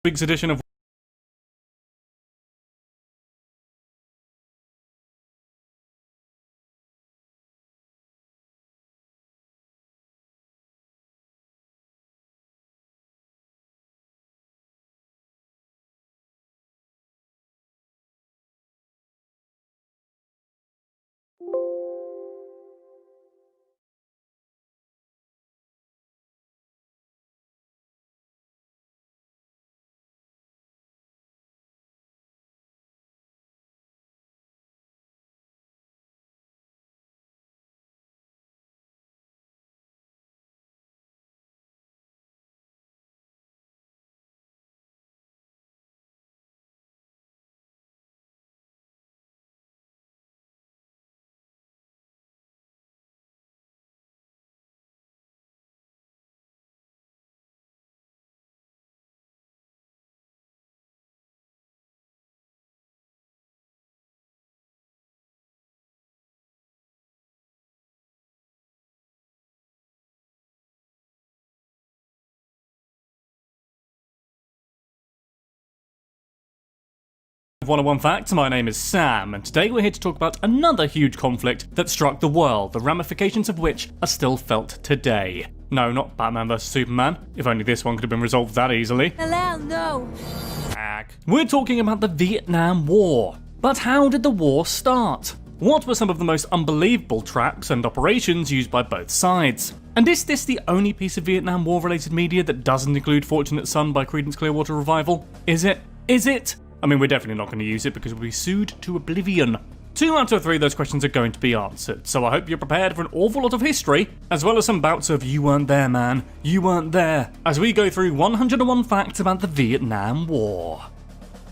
week's edition of One Facts. My name is Sam, and today we're here to talk about another huge conflict that struck the world, the ramifications of which are still felt today. No, not Batman vs Superman. If only this one could have been resolved that easily. Hello, no. We're talking about the Vietnam War. But how did the war start? What were some of the most unbelievable traps and operations used by both sides? And is this the only piece of Vietnam War related media that doesn't include Fortunate Son by Creedence Clearwater Revival? Is it? Is it? I mean, we're definitely not going to use it because we'll be sued to oblivion. 2 out of 3 of those questions are going to be answered, so I hope you're prepared for an awful lot of history, as well as some bouts of you weren't there, man, you weren't there, as we go through 101 facts about the Vietnam War.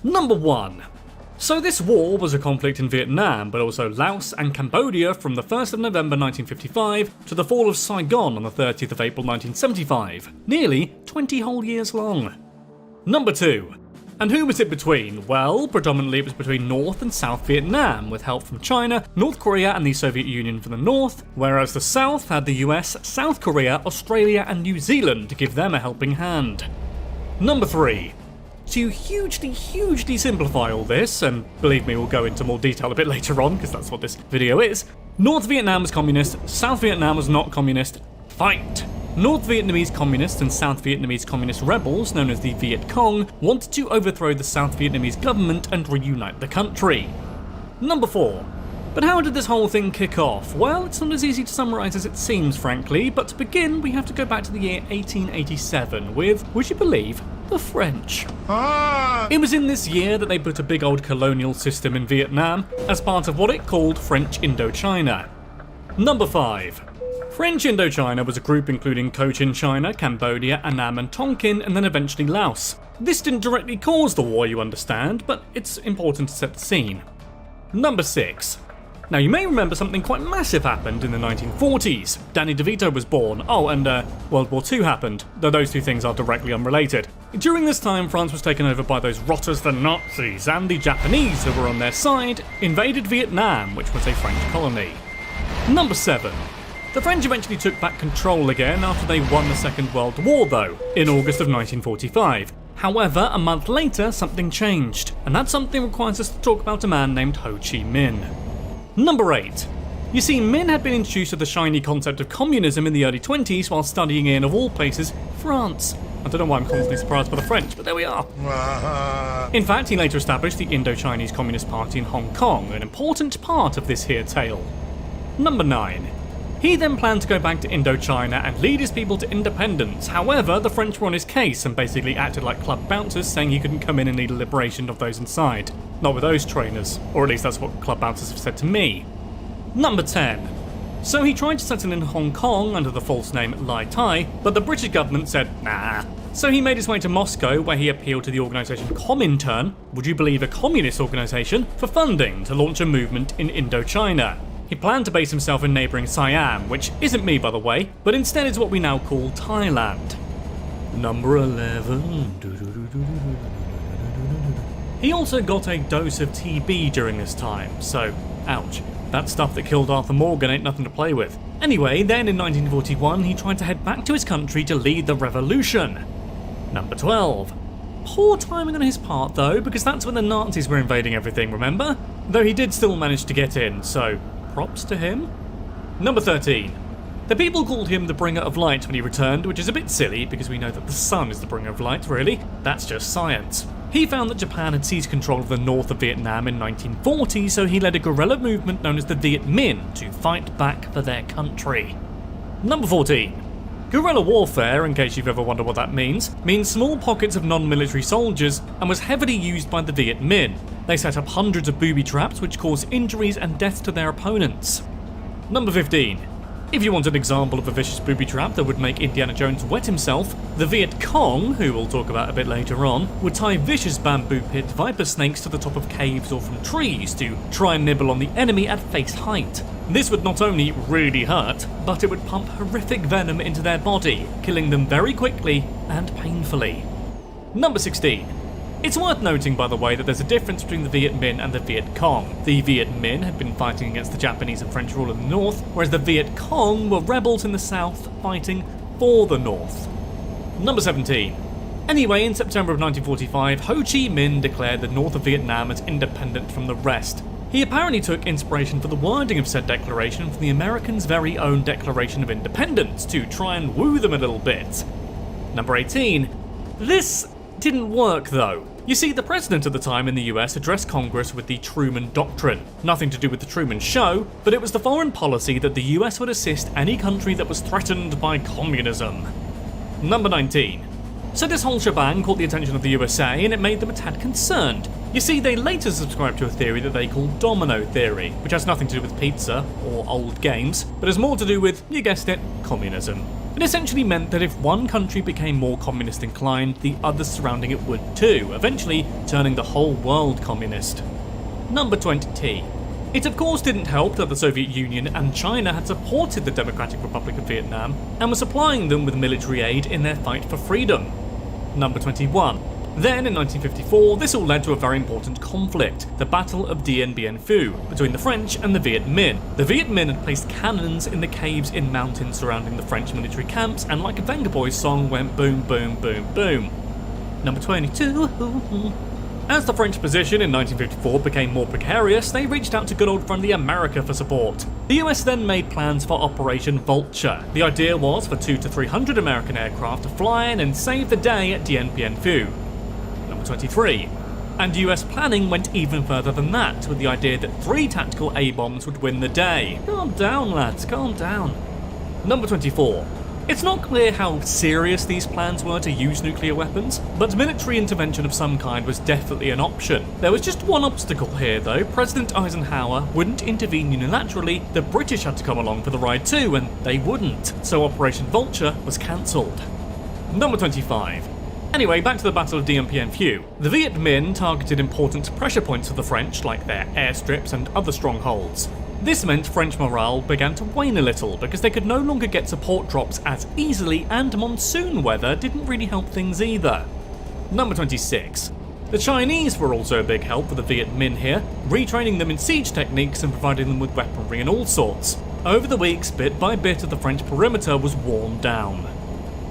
Number 1. So this war was a conflict in Vietnam, but also Laos and Cambodia from the 1st of November 1955 to the fall of Saigon on the 30th of April 1975, nearly 20 whole years long. Number 2. And who was it between? Well, predominantly it was between North and South Vietnam, with help from China, North Korea and the Soviet Union from the north, whereas the South had the US, South Korea, Australia and New Zealand to give them a helping hand. Number 3. To hugely simplify all this, and believe me, we'll go into more detail a bit later on, because that's what this video is, North Vietnam was communist, South Vietnam was not communist. Fight! North Vietnamese communists and South Vietnamese communist rebels, known as the Viet Cong, wanted to overthrow the South Vietnamese government and reunite the country. Number 4. But how did this whole thing kick off? Well, it's not as easy to summarise as it seems, frankly, but to begin we have to go back to the year 1887 with, would you believe, the French. It was in this year that they put a big old colonial system in Vietnam as part of what it called French Indochina. Number 5. French Indochina was a group including Cochin China, Cambodia, Annam and Tonkin, and then eventually Laos. This didn't directly cause the war, you understand, but it's important to set the scene. Number 6. Now you may remember something quite massive happened in the 1940s. Danny DeVito was born, and World War II happened, though those two things are directly unrelated. During this time, France was taken over by those rotters, the Nazis, and the Japanese, who were on their side, invaded Vietnam, which was a French colony. Number 7. The French eventually took back control again after they won the Second World War though, in August of 1945. However, a month later something changed, and that something requires us to talk about a man named Ho Chi Minh. Number 8. You see, Minh had been introduced to the shiny concept of communism in the early 20s while studying in, of all places, France. I don't know why I'm constantly surprised by the French, but there we are. In fact, he later established the Indo-Chinese Communist Party in Hong Kong, an important part of this here tale. Number 9. He then planned to go back to Indochina and lead his people to independence. However, the French were on his case and basically acted like club bouncers, saying he couldn't come in and lead a liberation of those inside. Not with those trainers, or at least that's what club bouncers have said to me. Number 10. So he tried to settle in Hong Kong under the false name Lai Tai, but the British government said nah. So he made his way to Moscow, where he appealed to the organisation Comintern, would you believe a communist organisation, for funding to launch a movement in Indochina. He planned to base himself in neighbouring Siam, which isn't me by the way, but instead is what we now call Thailand. Number 11. He also got a dose of TB during this time, so ouch. That stuff that killed Arthur Morgan ain't nothing to play with. Anyway, then in 1941 he tried to head back to his country to lead the revolution. Number 12. poor timing on his part though, because that's when the Nazis were invading everything, remember? Though he did still manage to get in, so props to him. Number 13. The people called him the bringer of light when he returned, which is a bit silly because we know that the sun is the bringer of light, really. That's just science. He found that Japan had seized control of the north of Vietnam in 1940, so he led a guerrilla movement known as the Viet Minh to fight back for their country. Number 14. Guerrilla warfare, in case you've ever wondered what that means small pockets of non-military soldiers and was heavily used by the Viet Minh. They set up hundreds of booby traps which caused injuries and death to their opponents. Number 15. If you want an example of a vicious booby trap that would make Indiana Jones wet himself, the Viet Cong, who we'll talk about a bit later on, would tie vicious bamboo pit viper snakes to the top of caves or from trees to try and nibble on the enemy at face height. This would not only really hurt, but it would pump horrific venom into their body, killing them very quickly and painfully. Number 16. It's worth noting, by the way, that there's a difference between the Viet Minh and the Viet Cong. The Viet Minh had been fighting against the Japanese and French rule in the north, whereas the Viet Cong were rebels in the south fighting for the north. Number 17. Anyway, in September of 1945, Ho Chi Minh declared the north of Vietnam as independent from the rest. He apparently took inspiration for the wording of said declaration from the Americans' very own Declaration of Independence to try and woo them a little bit. Number 18. This didn't work though. You see, the president at the time in the US addressed Congress with the Truman Doctrine. Nothing to do with the Truman Show, but it was the foreign policy that the US would assist any country that was threatened by communism. Number 19. So this whole shebang caught the attention of the USA and it made them a tad concerned. You see, they later subscribed to a theory that they call domino theory, which has nothing to do with pizza or old games, but has more to do with, you guessed it, communism. It essentially meant that if one country became more communist inclined, the others surrounding it would too, eventually turning the whole world communist. Number 20. It of course didn't help that the Soviet Union and China had supported the Democratic Republic of Vietnam and were supplying them with military aid in their fight for freedom. Number 21. Then, in 1954, this all led to a very important conflict, the Battle of Dien Bien Phu, between the French and the Viet Minh. The Viet Minh had placed cannons in the caves in mountains surrounding the French military camps, and like a Venga Boys song, went boom, boom, boom, boom. Number 22. As the French position in 1954 became more precarious, they reached out to good old friendly America for support. The US then made plans for Operation Vulture. The idea was for 200 to 300 American aircraft to fly in and save the day at Dien Bien Phu. 23. And US planning went even further than that, with the idea that 3 tactical A-bombs would win the day. Calm down, lads, calm down. Number 24. It's not clear how serious these plans were to use nuclear weapons, but military intervention of some kind was definitely an option. There was just one obstacle here though. President Eisenhower wouldn't intervene unilaterally, the British had to come along for the ride too, and they wouldn't, so Operation Vulture was cancelled. Number 25. Anyway, back to the Battle of Dien Bien Phu. The Viet Minh targeted important pressure points of the French, like their airstrips and other strongholds. This meant French morale began to wane a little because they could no longer get support drops as easily, and monsoon weather didn't really help things either. Number 26. The Chinese were also a big help for the Viet Minh here, retraining them in siege techniques and providing them with weaponry and all sorts. Over the weeks, bit by bit, the French perimeter was worn down.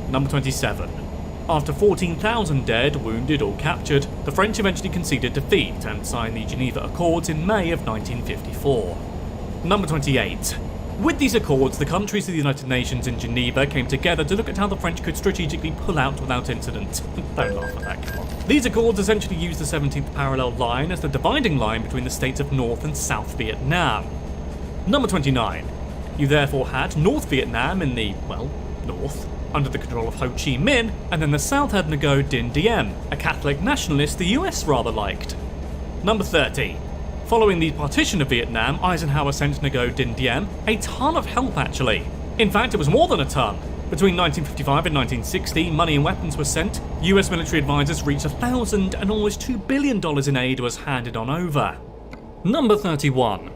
Number 27. After 14,000 dead, wounded or captured, the French eventually conceded defeat and signed the Geneva Accords in May of 1954. Number 28. With these accords, the countries of the United Nations in Geneva came together to look at how the French could strategically pull out without incident. Don't laugh at that, come on. These accords essentially used the 17th parallel line as the dividing line between the states of North and South Vietnam. Number 29. You therefore had North Vietnam in the, well, north, under the control of Ho Chi Minh, and then the south had Ngo Dinh Diem, a Catholic nationalist the US rather liked. Number 30. Following the partition of Vietnam, Eisenhower sent Ngo Dinh Diem a ton of help actually. In fact, it was more than a ton. Between 1955 and 1960, money and weapons were sent, US military advisors reached 1,000, and almost $2 billion in aid was handed on over. Number 31.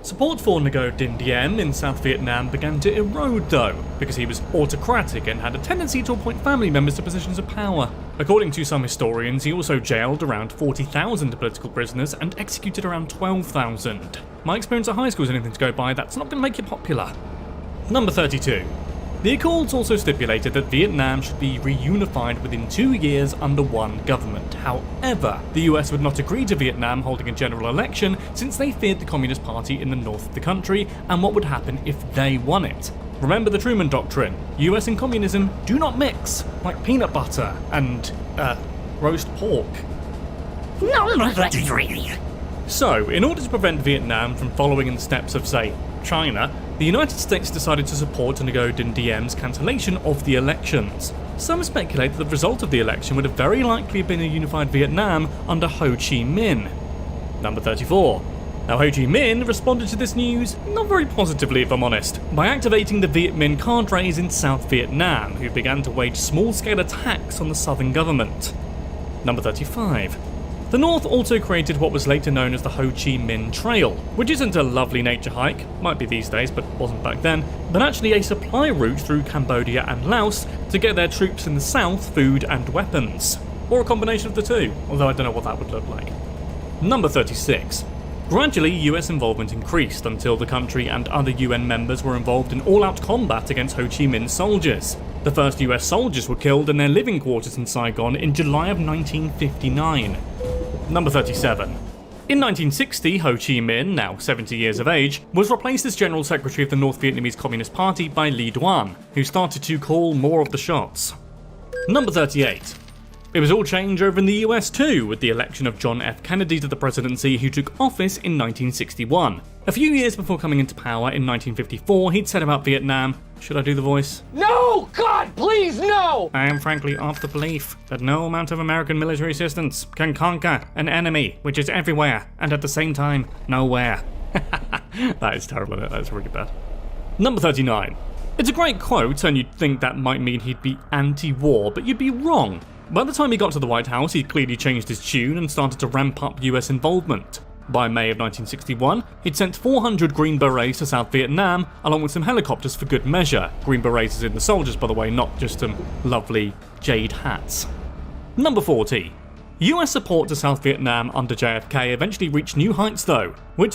Support for Ngo Dinh Diem in South Vietnam began to erode though, because he was autocratic and had a tendency to appoint family members to positions of power. According to some historians, he also jailed around 40,000 political prisoners and executed around 12,000. My experience at high school is anything to go by, that's not going to make you popular. Number 32. The Accords also stipulated that Vietnam should be reunified within 2 years under one government. However, the US would not agree to Vietnam holding a general election since they feared the Communist Party in the north of the country and what would happen if they won it. Remember the Truman Doctrine, US and communism do not mix, like peanut butter and, roast pork. So, in order to prevent Vietnam from following in the steps of, say, China, the United States decided to support Ngo Dinh Diem's cancellation of the elections. Some speculate that the result of the election would have very likely been a unified Vietnam under Ho Chi Minh. Number 34. Now, Ho Chi Minh responded to this news not very positively, if I'm honest, by activating the Viet Minh cadres in South Vietnam, who began to wage small-scale attacks on the southern government. Number 35. The North also created what was later known as the Ho Chi Minh Trail, which isn't a lovely nature hike, might be these days but wasn't back then, but actually a supply route through Cambodia and Laos to get their troops in the south food and weapons. Or a combination of the two, although I don't know what that would look like. Number 36. Gradually, US involvement increased until the country and other UN members were involved in all-out combat against Ho Chi Minh soldiers. The first US soldiers were killed in their living quarters in Saigon in July of 1959. Number 37. In 1960, Ho Chi Minh, now 70 years of age, was replaced as General Secretary of the North Vietnamese Communist Party by Le Duan, who started to call more of the shots. Number 38. It was all change over in the US too, with the election of John F. Kennedy to the presidency, who took office in 1961. A few years before coming into power in 1954, he'd said about Vietnam, should I do the voice? No! God, please, no! I am frankly of the belief that no amount of American military assistance can conquer an enemy which is everywhere and at the same time nowhere. That is terrible, isn't it? That's really bad. Number 39. It's a great quote, and you'd think that might mean he'd be anti-war, but you'd be wrong. By the time he got to the White House, he'd clearly changed his tune and started to ramp up US involvement. By May of 1961, he'd sent 400 Green Berets to South Vietnam, along with some helicopters for good measure. Green Berets is in the soldiers, by the way, not just some lovely jade hats. Number 40. US support to South Vietnam under JFK eventually reached new heights though, which